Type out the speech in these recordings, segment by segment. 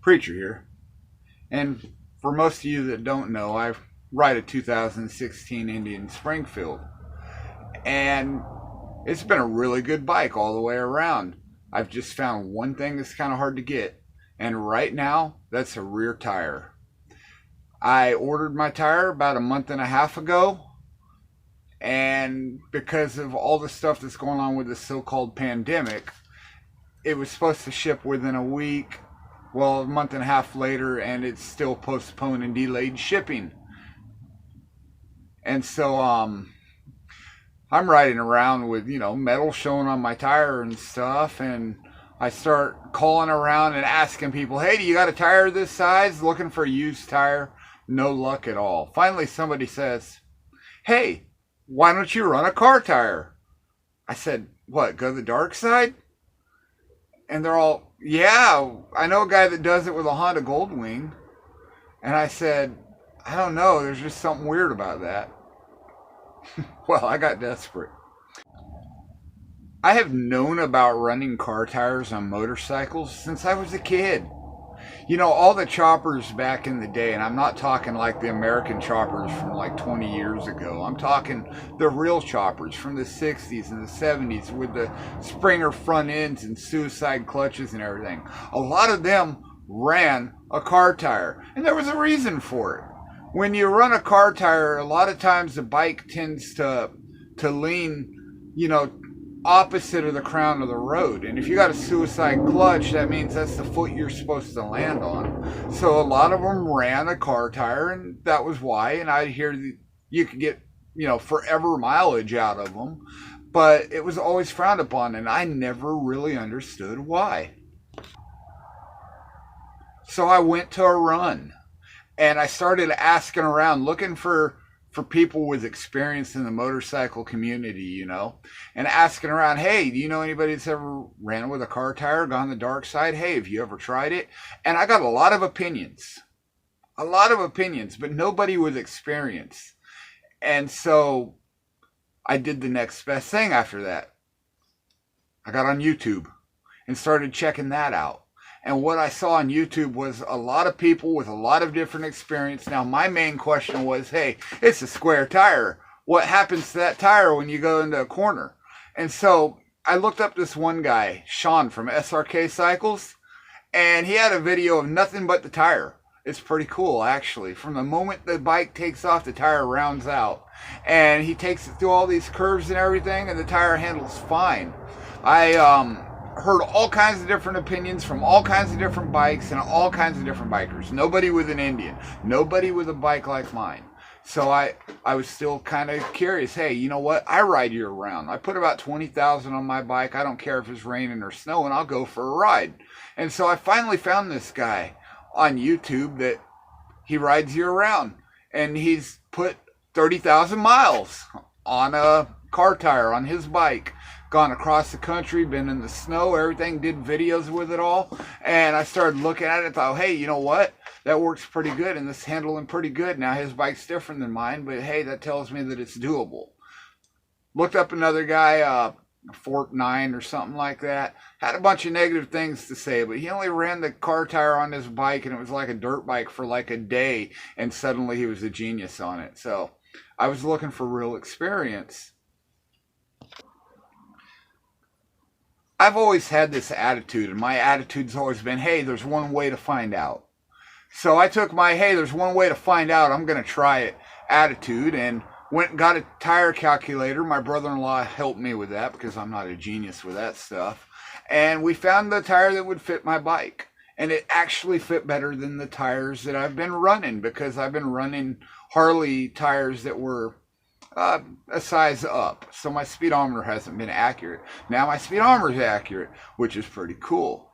Preacher here. And for most of you that don't know, I ride a 2016 Indian Springfield. And it's been a really good bike all the way around. I've just found one thing that's kind of hard to get. And right now, that's a rear tire. I ordered my tire about a month and a half ago. And because of all the stuff that's going on with the so-called pandemic, it was supposed to ship within a week. Well, a month and a half later, and it's still postponed and delayed shipping. And so I'm riding around with, metal showing on my tire and stuff, and I start calling around and asking people, hey, do you got a tire this size? Looking for a used tire. No luck at all. Finally, somebody says, hey, why don't you run a car tire? I said, what, go the Darkside? And they're all, yeah, I know a guy that does it with a Honda Goldwing. And I said, I don't know, there's just something weird about that. Well, I got desperate. I have known about running car tires on motorcycles since I was a kid. All the choppers back in the day, and I'm not talking like the American choppers from like 20 years ago. I'm talking the real choppers from the 60s and the 70s with the Springer front ends and suicide clutches and everything. A lot of them ran a car tire, and there was a reason for it. When you run a car tire, a lot of times the bike tends to lean, opposite of the crown of the road. And if you got a suicide clutch, that means that's the foot you're supposed to land on. So a lot of them ran a car tire, and that was why. And I'd hear that you could get, forever mileage out of them. But it was always frowned upon, and I never really understood why. So I went to a run, and I started asking around, looking for people with experience in the motorcycle community, and asking around, hey, do you know anybody that's ever ran with a car tire, gone the dark side? Hey, have you ever tried it? And I got a lot of opinions, but nobody with experience. And so I did the next best thing after that. I got on YouTube and started checking that out. And what I saw on YouTube was a lot of people with a lot of different experience. Now, my main question was, hey, it's a square tire. What happens to that tire when you go into a corner? And so I looked up this one guy, Sean from SRK Cycles, and he had a video of nothing but the tire. It's pretty cool, actually. From the moment the bike takes off, the tire rounds out. And he takes it through all these curves and everything, and the tire handles fine. I heard all kinds of different opinions from all kinds of different bikes and all kinds of different bikers. Nobody with an Indian. Nobody with a bike like mine. So I was still kind of curious. Hey, you know what? I ride year round. I put about 20,000 on my bike. I don't care if it's raining or snowing. I'll go for a ride. And so I finally found this guy on YouTube that he rides year round. And he's put 30,000 miles on a car tire on his bike. Gone across the country, been in the snow, everything, did videos with it all. And I started looking at it and thought, hey, you know what? That works pretty good, and this handling pretty good. Now, his bike's different than mine, but hey, that tells me that it's doable. Looked up another guy, Fort 9 or something like that. Had a bunch of negative things to say, but he only ran the car tire on his bike, and it was like a dirt bike for like a day, and suddenly he was a genius on it. So I was looking for real experience. I've always had this attitude, and my attitude's always been, hey, there's one way to find out. So I took my, hey, there's one way to find out, I'm going to try it attitude, and went and got a tire calculator. My brother-in-law helped me with that because I'm not a genius with that stuff. And we found the tire that would fit my bike. And it actually fit better than the tires that I've been running, because I've been running Harley tires that were a size up. So my speedometer hasn't been accurate. Now my speedometer is accurate, which is pretty cool.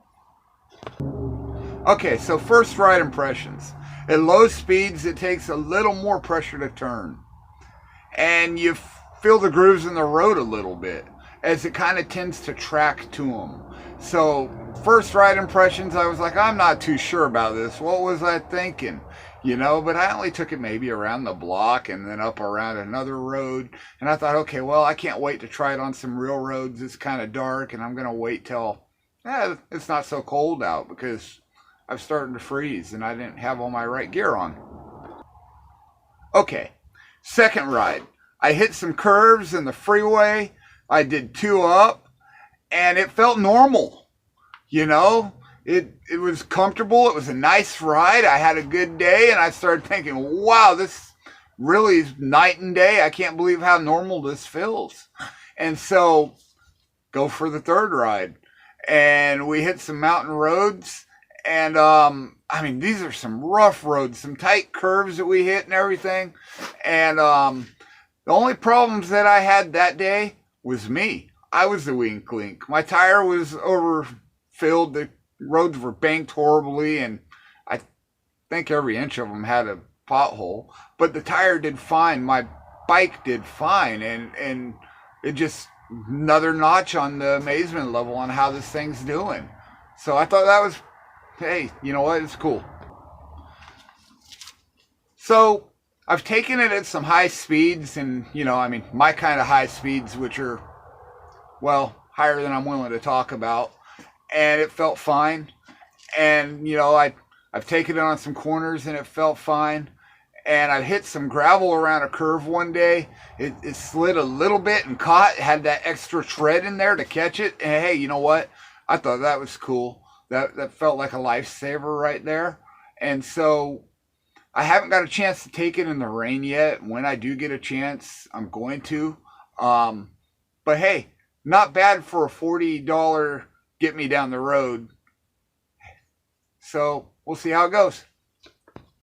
Okay, so first ride impressions. At low speeds, it takes a little more pressure to turn. And you feel the grooves in the road a little bit, as it kind of tends to track to them. So first ride impressions, I was like, I'm not too sure about this. What was I thinking? But I only took it maybe around the block and then up around another road. And I thought, okay, well, I can't wait to try it on some real roads. It's kind of dark, and I'm going to wait till it's not so cold out, because I was starting to freeze and I didn't have all my right gear on. Okay, second ride. I hit some curves in the freeway. I did 2 up and it felt normal. You know, it was comfortable. It was a nice ride. I had a good day and I started thinking, wow, this really is night and day. I can't believe how normal this feels. And so go for the third ride. And we hit some mountain roads. And I mean, these are some rough roads, some tight curves that we hit and everything. And the only problems that I had that day was me. I was the weak link. My tire was overfilled. The roads were banked horribly, and I think every inch of them had a pothole. But the tire did fine. My bike did fine, and it just another notch on the amazement level on how this thing's doing. So I thought that was, hey, you know what? It's cool. So I've taken it at some high speeds, and I mean, my kind of high speeds, which are, well, higher than I'm willing to talk about, and it felt fine. And I've taken it on some corners, and it felt fine. And I hit some gravel around a curve one day. It slid a little bit and caught. It had that extra tread in there to catch it. And hey, you know what? I thought that was cool. That felt like a lifesaver right there. And so I haven't got a chance to take it in the rain yet. When I do get a chance, I'm going to. But hey, not bad for a $40 get me down the road. So we'll see how it goes.